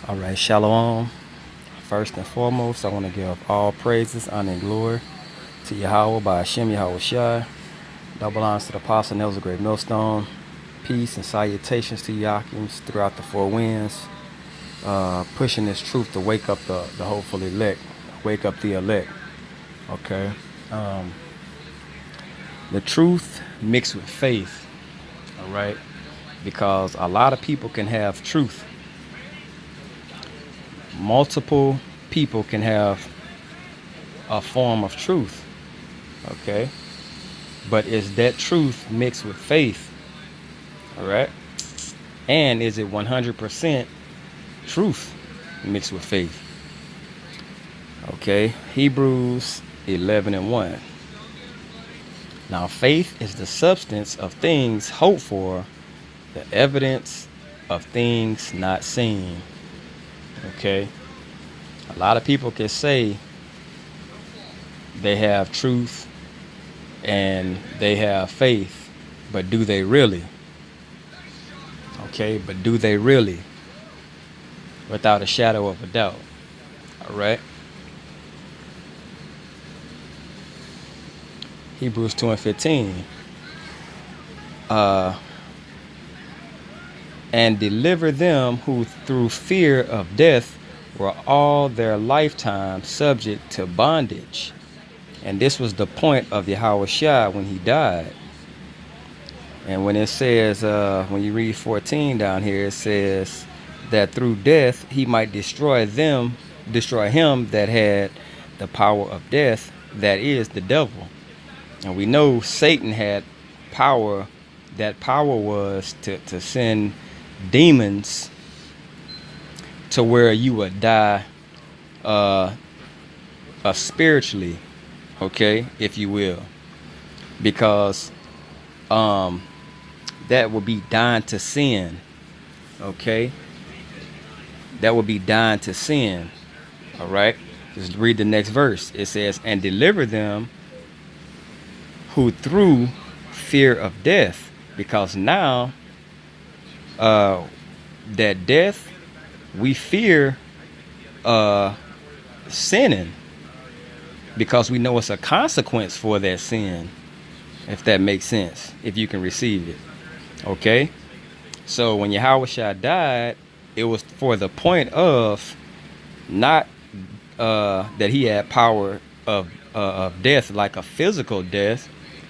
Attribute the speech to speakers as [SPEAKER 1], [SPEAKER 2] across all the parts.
[SPEAKER 1] All right, Shalom. First and foremost, I want to give all praises, honor, and glory to Yahweh by Hashem Yahweh Shai. That belongs to the Apostle Nails of Great Millstone. Peace and salutations to Yakims throughout the four winds. Pushing this truth to wake up the hopeful elect, wake up the elect. Okay. The truth mixed with faith. All right. Because a lot of people can have truth. Multiple people can have a form of truth, okay? But is that truth mixed with faith, all right? And is it 100% truth mixed with faith? Okay, Hebrews 11:1. Now faith is the substance of things hoped for, the evidence of things not seen. Okay, a lot of people can say they have truth and they have faith, but do they really? Okay, but do they really? Without a shadow of a doubt. All right. Hebrews 2:15. And deliver them who through fear of death were all their lifetime subject to bondage. And this was the point of Yahweh Shai when he died. And when it says, when you read 14 down here, it says that through death he might destroy him that had the power of death, that is the devil. And we know Satan had power. That power was to send demons to where you would die spiritually, okay, if you will, because that would be dying to sin, okay? That would be dying to sin, all right? Just read the next verse. It says, and deliver them who through fear of death, because now that death, we fear sinning, because we know it's a consequence for that sin, if that makes sense, if you can receive it. Okay, so when Yahweh Shai died, it was for the point of not that he had power of death, like a physical death,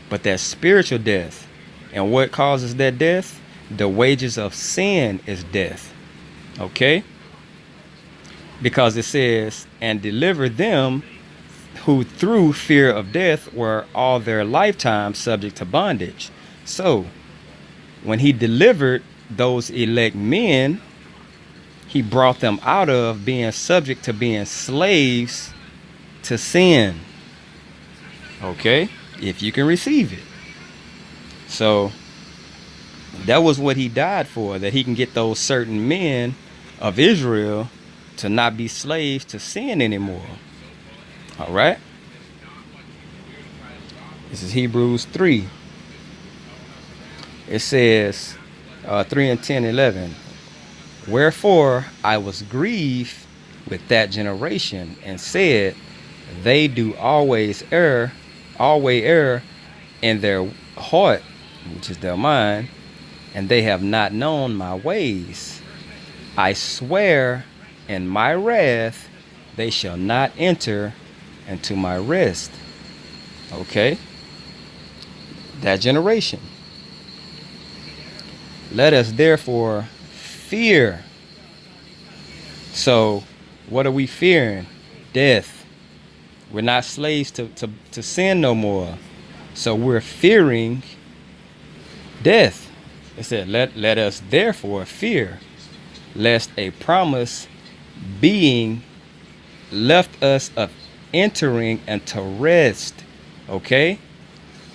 [SPEAKER 1] but that spiritual death. And what causes that death? The wages of sin is death. Okay? Because it says, and deliver them who through fear of death were all their lifetime subject to bondage. So, when he delivered those elect men, he brought them out of being subject to being slaves to sin. Okay? If you can receive it. So, that was what he died for, that he can get those certain men of Israel to not be slaves to sin anymore. All right? This is Hebrews 3. It says 3 and 10, 11. Wherefore I was grieved with that generation and said, they do always err in their heart, which is their mind, and they have not known my ways. I swear in my wrath, they shall not enter into my rest. Okay? That generation. Let us therefore fear. So, what are we fearing? Death. We're not slaves to sin no more. So we're fearing death. It said, let us therefore fear, lest a promise being left us of entering into rest. Okay?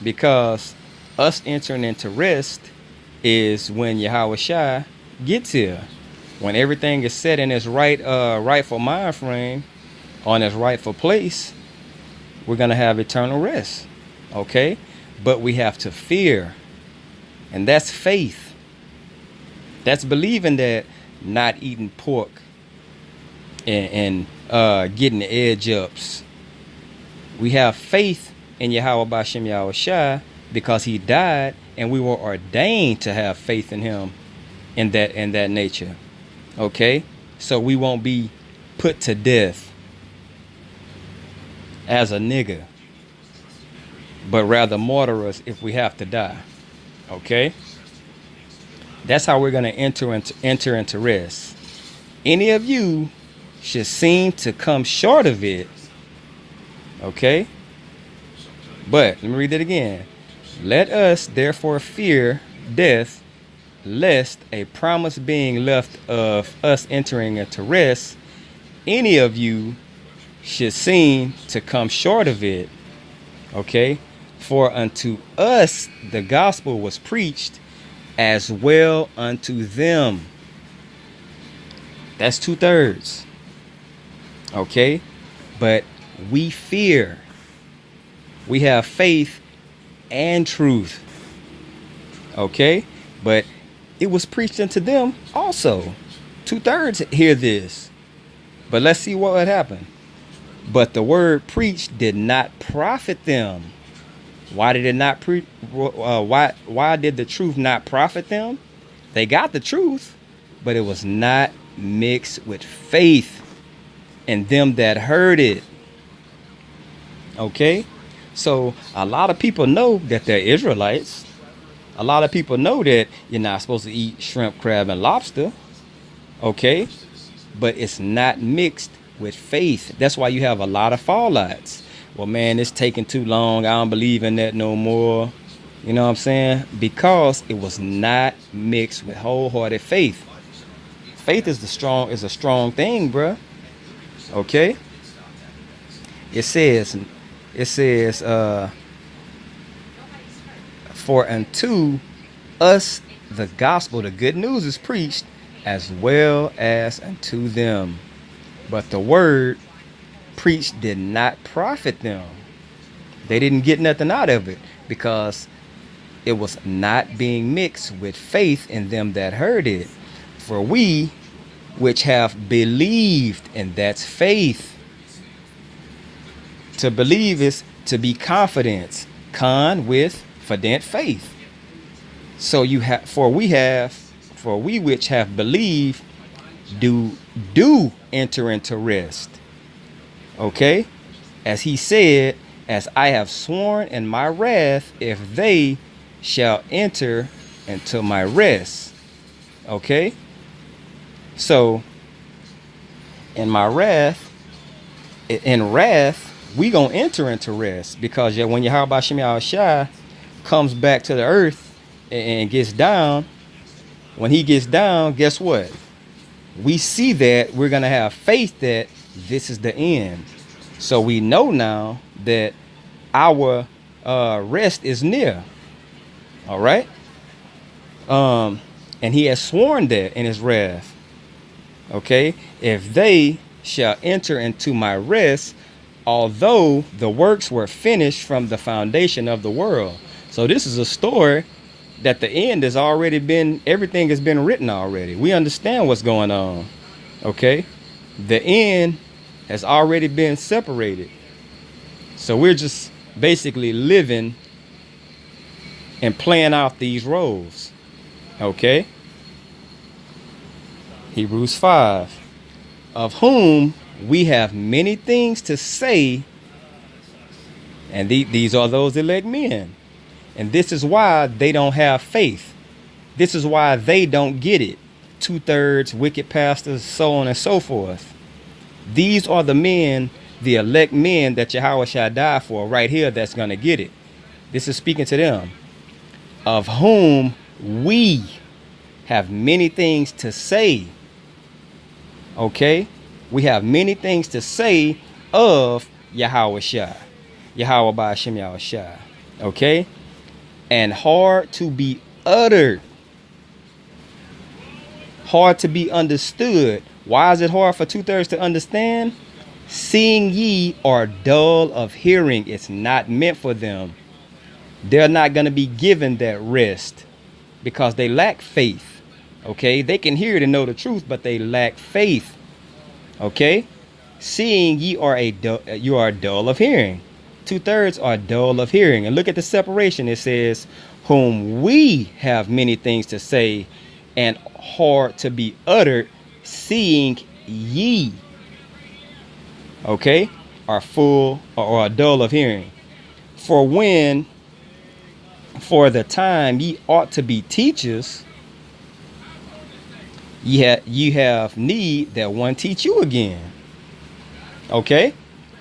[SPEAKER 1] Because us entering into rest is when Yahweh Shai gets here. When everything is set in its rightful mind frame, on its rightful place, we're going to have eternal rest. Okay? But we have to fear. And that's faith. That's believing that not eating pork and getting the edge ups. We have faith in Yahweh Bashem Yahweh Shai because he died, and we were ordained to have faith in him in that nature. Okay? So we won't be put to death as a nigga, but rather martyr us if we have to die. Okay? That's how we're going to enter into rest. Any of you should seem to come short of it. Okay? But, let me read it again. Let us therefore fear death, lest a promise being left of us entering into rest, any of you should seem to come short of it. Okay? For unto us the gospel was preached, as well unto them. That's 2/3. Okay? But we fear. We have faith and truth. Okay? But it was preached unto them also. 2/3 hear this. But let's see what would happen. But the word preached did not profit them. Why did it not why did the truth not profit them? They got the truth, but it was not mixed with faith in them that heard it. Okay? So a lot of people know that they're Israelites. A lot of people know that you're not supposed to eat shrimp, crab, and lobster. Okay? But it's not mixed with faith. That's why you have a lot of fallouts. Well, man, it's taking too long. I don't believe in that no more. You know what I'm saying? Because it was not mixed with wholehearted faith. Faith is a strong thing, bruh. Okay? It says, for unto us the gospel, the good news is preached, as well as unto them. But the word preached did not profit them. They didn't get nothing out of it because it was not being mixed with faith in them that heard it. For we which have believed, and that's faith. To believe is to be confident. Con with fident faith. So for we which have believed do enter into rest. Okay? As he said, as I have sworn in my wrath, if they shall enter into my rest. Okay? So, in wrath, we gonna enter into rest. Because when Yahweh Bashem Yahweh Shai comes back to the earth and gets down, when he gets down, guess what? We see that we're gonna have faith that this is the end. So we know now that our rest is near. All right. And he has sworn that in his wrath. Okay. If they shall enter into my rest, although the works were finished from the foundation of the world. So this is a story that the end has already been, everything has been written already. We understand what's going on. Okay. The end has already been separated. So we're just basically living and playing out these roles. Okay. Hebrews 5. Of whom we have many things to say. And these are those elect men. And this is why they don't have faith. This is why they don't get it. 2/3 wicked pastors, so on and so forth. These are the men, the elect men that Yahweh shall die for right here that's going to get it. This is speaking to them. Of whom we have many things to say. Okay? We have many things to say of Yahweh Shai. Yahweh Bashem Yahweh Shai. Okay? And hard to be uttered. Hard to be understood. Why is it hard for 2/3 to understand? Seeing ye are dull of hearing. It's not meant for them. They're not going to be given that rest because they lack faith. Okay? They can hear it and know the truth, but they lack faith. Okay? Seeing ye are you are dull of hearing. 2/3 are dull of hearing. And look at the separation. It says, whom we have many things to say and hard to be uttered, seeing ye, okay, are full or are dull of hearing. For when for the time ye ought to be teachers, ye have need that one teach you again. Okay?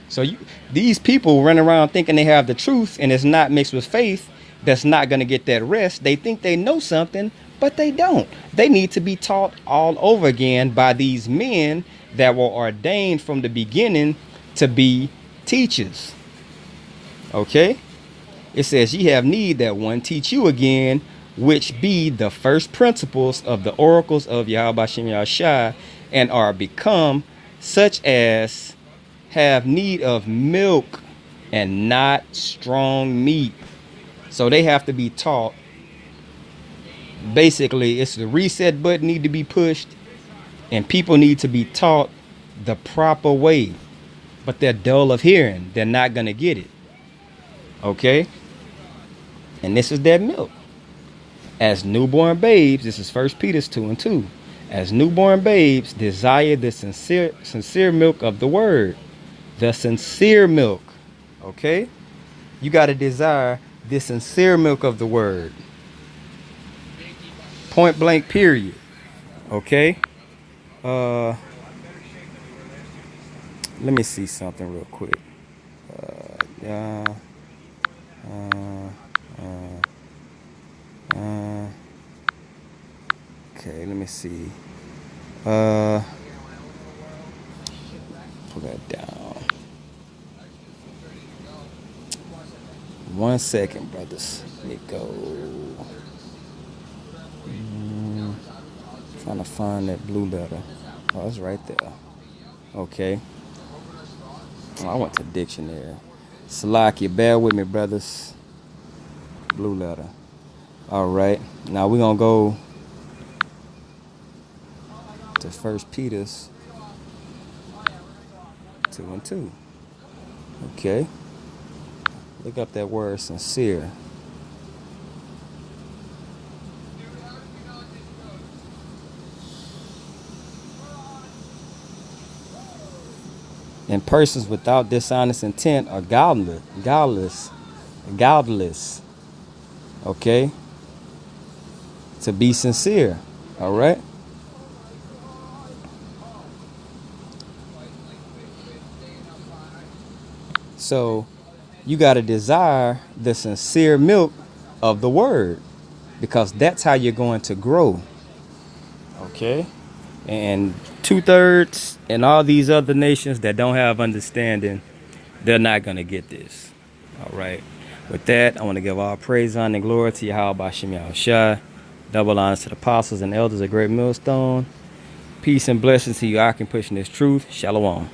[SPEAKER 1] So these people run around thinking they have the truth and it's not mixed with faith, that's not going to get that rest. They think they know something, but they don't. They need to be taught all over again by these men that were ordained from the beginning to be teachers. Okay? It says, ye have need that one teach you again, which be the first principles of the oracles of Yahweh Bashem Yahushua, and are become such as have need of milk and not strong meat. So they have to be taught. Basically, it's the reset button need to be pushed, and people need to be taught the proper way. But they're dull of hearing. They're not going to get it. Okay? And this is that milk. As newborn babes, this is 1 Peter 2:2. As newborn babes, desire the sincere milk of the word. The sincere milk. Okay? You got to desire the sincere milk of the word. Point blank, period. Okay? Let me see something real quick. Okay, let me see. Pull that down. 1 second, brothers. Let me go. Trying to find that blue letter. Oh, it's right there. Okay. Oh, I went to dictionary. Salakia, bear with me, brothers. Blue letter. All right. Now we're going to go to 1 Peter 2:2. Okay. Look up that word sincere. And persons without dishonest intent are godless. Okay? To be sincere. All right? So you got to desire the sincere milk of the word, because that's how you're going to grow. Okay? And 2/3 and all these other nations that don't have understanding, they're not going to get this. All right. With that, I want to give all praise, honor, and glory to Yahweh Bashem Yahushua. Double honors to the apostles and elders of Great Millstone. Peace and blessings to you. I can pushing this truth. Shalom.